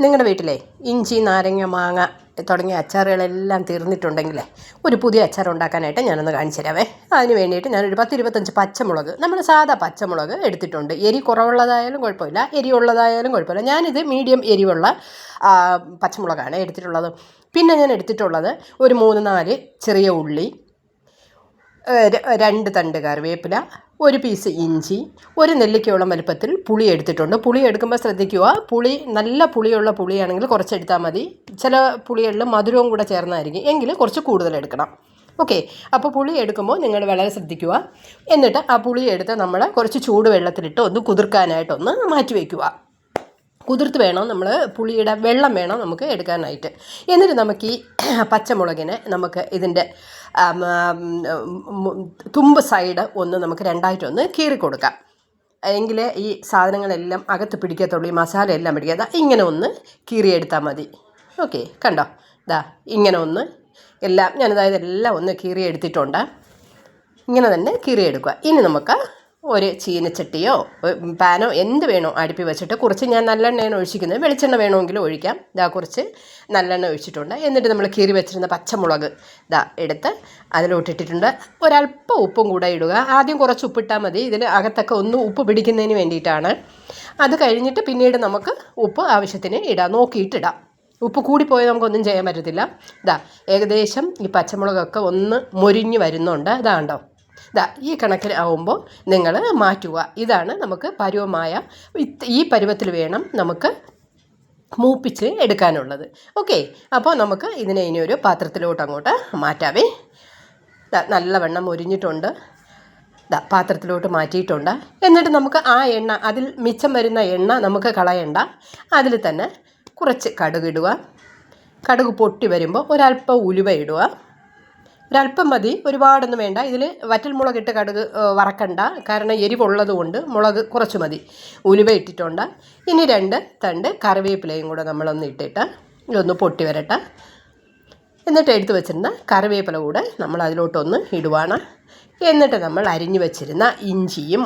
നിങ്ങളുടെ വീട്ടിലെ ഇഞ്ചി, നാരങ്ങ, മാങ്ങ തുടങ്ങിയ അച്ചാറുകളെല്ലാം തീർന്നിട്ടുണ്ടെങ്കിൽ ഒരു പുതിയ അച്ചാർ ഉണ്ടാക്കാനായിട്ട് ഞാനൊന്ന് കാണിച്ചു തരാവേ. അതിന് വേണ്ടിയിട്ട് ഞാനൊരു 10-25 പച്ചമുളക്, നമ്മൾ സാധാ പച്ചമുളക് എടുത്തിട്ടുണ്ട്. എരി കുറവുള്ളതായാലും കുഴപ്പമില്ല, എരിവുള്ളതായാലും കുഴപ്പമില്ല. ഞാനിത് മീഡിയം എരിവുള്ള പച്ചമുളകാണ് എടുത്തിട്ടുള്ളത്. പിന്നെ ഞാൻ എടുത്തിട്ടുള്ളത് ഒരു 3-4 ചെറിയ ഉള്ളി, 2 തണ്ട് കറിവേപ്പില, ഒരു പീസ് ഇഞ്ചി, ഒരു നെല്ലിക്കയോളം വലുപ്പത്തിൽ പുളി എടുത്തിട്ടുണ്ട്. പുളി എടുക്കുമ്പോൾ ശ്രദ്ധിക്കുക, പുളി നല്ല പുളിയുള്ള പുളിയാണെങ്കിൽ കുറച്ചെടുത്താൽ മതി. ചില പുളികളിൽ മധുരവും കൂടെ ചേർന്നായിരിക്കും, എങ്കിൽ കുറച്ച് കൂടുതൽ എടുക്കണം. ഓക്കെ, അപ്പോൾ പുളി എടുക്കുമ്പോൾ നിങ്ങൾ വളരെ ശ്രദ്ധിക്കുക. എന്നിട്ട് ആ പുളി എടുത്ത് നമ്മൾ കുറച്ച് ചൂടുവെള്ളത്തിലിട്ട് ഒന്ന് കുതിർക്കാനായിട്ടൊന്ന് മാറ്റി വയ്ക്കുക. കുതിർത്ത് വേണം നമ്മൾ, പുളിയുടെ വെള്ളം വേണം നമുക്ക് എടുക്കാനായിട്ട്. എന്നിട്ട് നമുക്ക് ഈ പച്ചമുളകിനെ നമുക്ക് ഇതിൻ്റെ തുമ്പ് സൈഡ് ഒന്ന് നമുക്ക് രണ്ടായിട്ടൊന്ന് കീറി കൊടുക്കാം. എങ്കിൽ ഈ സാധനങ്ങളെല്ലാം അകത്ത് പിടിക്കത്തുള്ളൂ, ഈ മസാല എല്ലാം പിടിക്കാതെ ഇങ്ങനെ ഒന്ന് കീറിയെടുത്താൽ മതി. ഓക്കെ, കണ്ടോ, ഇതാ ഇങ്ങനെ ഒന്ന് എല്ലാം ഞാനിതായത് എല്ലാം ഒന്ന് കീറിയെടുത്തിട്ടുണ്ട്. ഇങ്ങനെ തന്നെ കീറിയെടുക്കുക. ഇനി നമുക്ക് ഒരു ചീനച്ചട്ടിയോ പാനോ എന്ത് വേണോ അടുപ്പി വെച്ചിട്ട്, കുറച്ച് ഞാൻ നല്ലെണ്ണയാണ് ഒഴിച്ചിരിക്കുന്നത്, വെളിച്ചെണ്ണ വേണമെങ്കിലും ഒഴിക്കാം. ഇതാ കുറച്ച് നല്ലെണ്ണ ഒഴിച്ചിട്ടുണ്ട്. എന്നിട്ട് നമ്മൾ കീറി വെച്ചിരുന്ന പച്ചമുളക് ഇതാ എടുത്ത് അതിലോട്ടിട്ടിട്ടുണ്ട്. ഒരല്പം ഉപ്പും കൂടെ ഇടുക. ആദ്യം കുറച്ച് ഉപ്പിട്ടാൽ മതി, ഇതിൽ അകത്തൊക്കെ ഒന്ന് ഉപ്പ് പിടിക്കുന്നതിന് വേണ്ടിയിട്ടാണ്. അത് കഴിഞ്ഞിട്ട് പിന്നീട് നമുക്ക് ഉപ്പ് ആവശ്യത്തിന് ഇടാം, നോക്കിയിട്ടിടാം. ഉപ്പ് കൂടിപ്പോയാൽ നമുക്കൊന്നും ചെയ്യാൻ പറ്റത്തില്ല. ഇതാ ഏകദേശം ഈ പച്ചമുളകൊക്കെ ഒന്ന് മൊരിഞ്ഞ് വരുന്നുണ്ട്. ഇതാണ്ടോ, ഇതാ ഈ കണക്കിൽ ആവുമ്പോൾ നിങ്ങൾ മാറ്റുക. ഇതാണ് നമുക്ക് പരുവമായ, ഈ പരുവത്തിൽ വേണം നമുക്ക് മൂപ്പിച്ച് എടുക്കാനുള്ളത്. ഓക്കെ, അപ്പോൾ നമുക്ക് ഇതിനെ ഇനി ഒരു പാത്രത്തിലോട്ട് അങ്ങോട്ട് മാറ്റാവേ. നല്ലവണ്ണം മൊരിഞ്ഞിട്ടുണ്ട്. പാത്രത്തിലോട്ട് മാറ്റിയിട്ടുണ്ട്. എന്നിട്ട് നമുക്ക് ആ എണ്ണ, അതിൽ മിച്ചം വരുന്ന എണ്ണ നമുക്ക് കളയണ്ട. അതിൽ തന്നെ കുറച്ച് കടുകിടുക. കടുക് പൊട്ടി വരുമ്പോൾ ഒരല്പം ഉലുവ ഇടുക. ഒരല്പം മതി, ഒരുപാടൊന്നും വേണ്ട. ഇതിൽ വറ്റൽമുളകിട്ട് കടുക് വറക്കണ്ട, കാരണം എരിവുള്ളത് കൊണ്ട് മുളക് കുറച്ച് മതി. ഉലുവ ഇട്ടിട്ടുണ്ട്. ഇനി 2 തണ്ട് കറിവേപ്പിലയും കൂടെ നമ്മളൊന്ന് ഇട്ടിട്ട് ഇതൊന്ന് പൊട്ടി വരട്ടെ. എന്നിട്ട് എടുത്ത് വെച്ചിരുന്ന കറിവേപ്പില കൂടെ നമ്മൾ അതിലോട്ടൊന്ന് ഇടുവാണ്. എന്നിട്ട് നമ്മൾ അരിഞ്ഞു വെച്ചിരുന്ന ഇഞ്ചിയും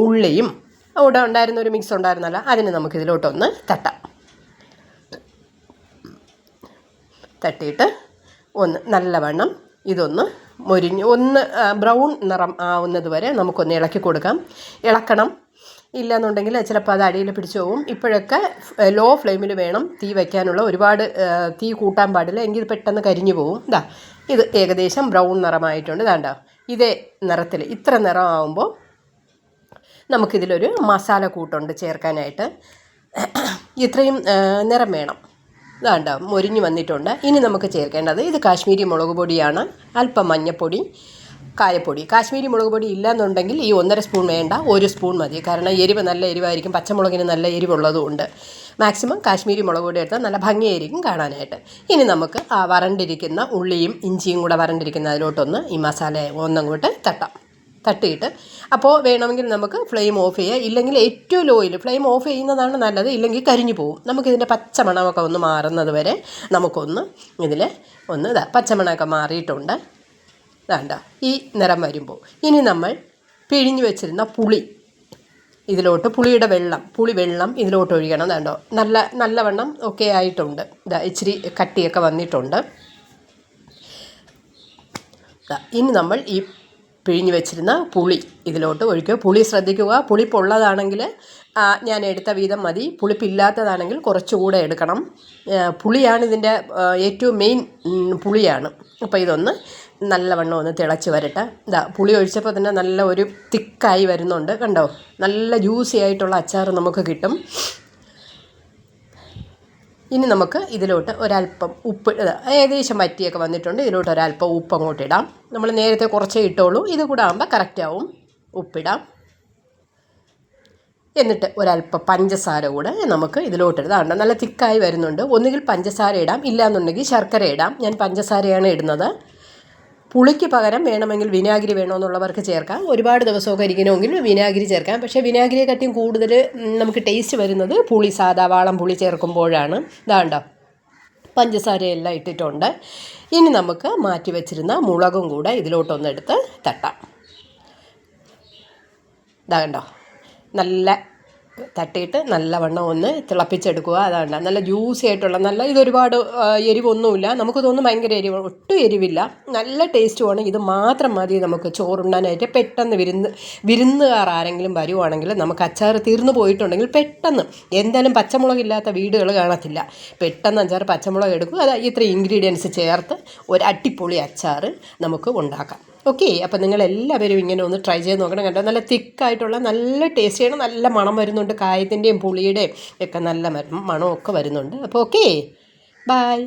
ഉള്ളിയും അവിടെ ഉണ്ടായിരുന്ന ഒരു മിക്സ് ഉണ്ടായിരുന്നല്ലോ, അതിന് നമുക്കിതിലോട്ടൊന്ന് തട്ടിയിട്ട് ഒന്ന് നല്ലവണ്ണം ഇതൊന്ന് മൊരിഞ്ഞ് ഒന്ന് ബ്രൗൺ നിറം ആവുന്നത് വരെ നമുക്കൊന്ന് ഇളക്കി കൊടുക്കാം. ഇളക്കണം, ഇല്ലയെന്നുണ്ടെങ്കിൽ ചിലപ്പോൾ അത് അടിയിൽ പിടിച്ചു പോകും. ഇപ്പോഴൊക്കെ ലോ ഫ്ലെയിമിൽ വേണം തീ വയ്ക്കാനുള്ള, ഒരുപാട് തീ കൂട്ടാൻ പാടില്ല, എങ്കിൽ പെട്ടെന്ന് കരിഞ്ഞു പോകും. ഇത് ഏകദേശം ബ്രൗൺ നിറമായിട്ടുണ്ട്. ഇതാണ്ടോ, ഇതേ നിറത്തിൽ, ഇത്ര നിറം ആകുമ്പോൾ നമുക്കിതിലൊരു മസാല കൂട്ടുണ്ട് ചേർക്കാനായിട്ട്. ഇത്രയും നിറം വേണം. ഇതാണ്ടോ മൊരിഞ്ഞ് വന്നിട്ടുണ്ട്. ഇനി നമുക്ക് ചേർക്കേണ്ടത്, ഇത് കാശ്മീരി മുളക് പൊടിയാണ്, അല്പം മഞ്ഞൾപ്പൊടി, കായപ്പൊടി. കാശ്മീരി മുളക് പൊടി ഇല്ലയെന്നുണ്ടെങ്കിൽ ഈ 1.5 സ്പൂൺ വേണ്ട, 1 സ്പൂൺ മതി. കാരണം എരിവ് നല്ല എരിവായിരിക്കും, പച്ചമുളകിന് നല്ല എരിവുള്ളതുകൊണ്ട് മാക്സിമം കാശ്മീരി മുളക് പൊടി എടുത്താൽ നല്ല ഭംഗിയായിരിക്കും കാണാനായിട്ട്. ഇനി നമുക്ക് ആ വരണ്ടിരിക്കുന്ന ഉള്ളിയും ഇഞ്ചിയും കൂടെ വരണ്ടിരിക്കുന്ന അതിലോട്ടൊന്ന് ഈ മസാല ഒന്നങ്ങോട്ട് തട്ടിയിട്ട്, അപ്പോൾ വേണമെങ്കിൽ നമുക്ക് ഫ്ലെയിം ഓഫ് ചെയ്യുക. ഇല്ലെങ്കിൽ ഏറ്റവും ലോയിൽ ഫ്ലെയിം ഓഫ് ചെയ്യുന്നതാണ് നല്ലത്, ഇല്ലെങ്കിൽ കരിഞ്ഞു പോകും. നമുക്കിതിൻ്റെ പച്ചമണമൊക്കെ ഒന്ന് മാറുന്നത് വരെ നമുക്കൊന്ന് ഇതിൽ ഒന്ന് പച്ചമണമൊക്കെ മാറിയിട്ടുണ്ട്. വേണ്ട ഈ നിറം വരുമ്പോൾ ഇനി നമ്മൾ പിഴിഞ്ഞു വെച്ചിരുന്ന ഇതിലോട്ട് പുളി വെള്ളം ഇതിലോട്ട് ഒഴിക്കണം. വേണ്ടോ, നല്ലവണ്ണം ഒക്കെ ആയിട്ടുണ്ട്. ഇച്ചിരി കട്ടിയൊക്കെ വന്നിട്ടുണ്ട്. ഇനി നമ്മൾ ഈ പിഴിഞ്ഞ് വെച്ചിരുന്ന പുളി ഇതിലോട്ട് ഒഴിക്കുക. പുളി ശ്രദ്ധിക്കുക, പുളിപ്പുള്ളതാണെങ്കിൽ ഞാൻ എടുത്ത വീതം മതി, പുളിപ്പില്ലാത്തതാണെങ്കിൽ കുറച്ചുകൂടെ എടുക്കണം. പുളിയാണ് ഇതിൻ്റെ ഏറ്റവും മെയിൻ, പുളിയാണ്. അപ്പോൾ ഇതൊന്ന് നല്ലവണ്ണം ഒന്ന് തിളച്ച് വരട്ടെ. പുളി ഒഴിച്ചപ്പോൾ തന്നെ നല്ല ഒരു തിക്കായി വരുന്നുണ്ട്, കണ്ടോ, നല്ല ജ്യൂസി ആയിട്ടുള്ള അച്ചാർ നമുക്ക് കിട്ടും. ഇനി നമുക്ക് ഇതിലോട്ട് ഒരല്പം ഉപ്പ്, ഏകദേശം വറ്റിയൊക്കെ വന്നിട്ടുണ്ട്, ഇതിലോട്ട് ഒരല്പം ഉപ്പ് അങ്ങോട്ട് ഇടാം. നമ്മൾ നേരത്തെ കുറച്ചേ ഇട്ടോളൂ, ഇത് കൂടെ ആകുമ്പോൾ കറക്റ്റാവും. ഉപ്പിടാം. എന്നിട്ട് ഒരല്പം പഞ്ചസാര കൂടെ നമുക്ക് ഇതിലോട്ടിടാം. നല്ല തിക്കായി വരുന്നുണ്ട്. ഒന്നുകിൽ പഞ്ചസാര ഇടാം, ഇല്ലയെന്നുണ്ടെങ്കിൽ ശർക്കര ഇടാം. ഞാൻ പഞ്ചസാരയാണ് ഇടുന്നത്. പുളിക്ക് പകരം വേണമെങ്കിൽ വിനാഗിരി വേണമെന്നുള്ളവർക്ക് ചേർക്കാം. ഒരുപാട് ദിവസമൊക്കെ ഇരിക്കണമെങ്കിൽ വിനാഗിരി ചേർക്കാം. പക്ഷേ വിനാഗിരിയെക്കാട്ടിയും കൂടുതൽ നമുക്ക് ടേസ്റ്റ് വരുന്നത് സാധാ വാളം പുളി ചേർക്കുമ്പോഴാണ്. ഇതാണ്ടോ പഞ്ചസാരയെല്ലാം ഇട്ടിട്ടുണ്ട്. ഇനി നമുക്ക് മാറ്റി വെച്ചിരുന്ന മുളകും കൂടെ ഇതിലോട്ടൊന്നെടുത്ത് തട്ടാം. ഇതാ കണ്ടോ, നല്ല തട്ടിയിട്ട് നല്ലവണ്ണം ഒന്ന് തിളപ്പിച്ചെടുക്കുക. അതാണ് നല്ല ജ്യൂസി ആയിട്ടുള്ള നല്ല ഇതൊരുപാട് എരിവൊന്നുമില്ല. നമുക്ക് തോന്നും ഭയങ്കര എരിവ്, ഒട്ടും എരിവില്ല, നല്ല ടേസ്റ്റുമാണ്. ഇത് മാത്രം മതി നമുക്ക് ചോറുണ്ണാനായിട്ട്. പെട്ടെന്ന് വിരുന്നുകാർ ആരെങ്കിലും വരുവാണെങ്കിൽ, നമുക്ക് അച്ചാർ തീർന്നു പോയിട്ടുണ്ടെങ്കിൽ പെട്ടെന്ന്, എന്തായാലും പച്ചമുളകില്ലാത്ത വീടുകൾ കാണത്തില്ല, പെട്ടെന്ന് 5-6 പച്ചമുളക് എടുക്കും, അത് ഇത്ര ഇൻഗ്രീഡിയൻസ് ചേർത്ത് ഒരു അടിപൊളി അച്ചാർ നമുക്ക് ഉണ്ടാക്കാം. ഓക്കെ, അപ്പോൾ നിങ്ങളെല്ലാവരും ഇങ്ങനെ ഒന്ന് ട്രൈ ചെയ്ത് നോക്കണം. കേട്ടോ, നല്ല തിക്കായിട്ടുള്ള നല്ല ടേസ്റ്റിയാണ്, നല്ല മണം വരുന്നുണ്ട്, കായത്തിൻ്റെയും പുളിയുടെയും ഒക്കെ നല്ല മണമൊക്കെ വരുന്നുണ്ട്. അപ്പോൾ ഓക്കെ, ബൈ.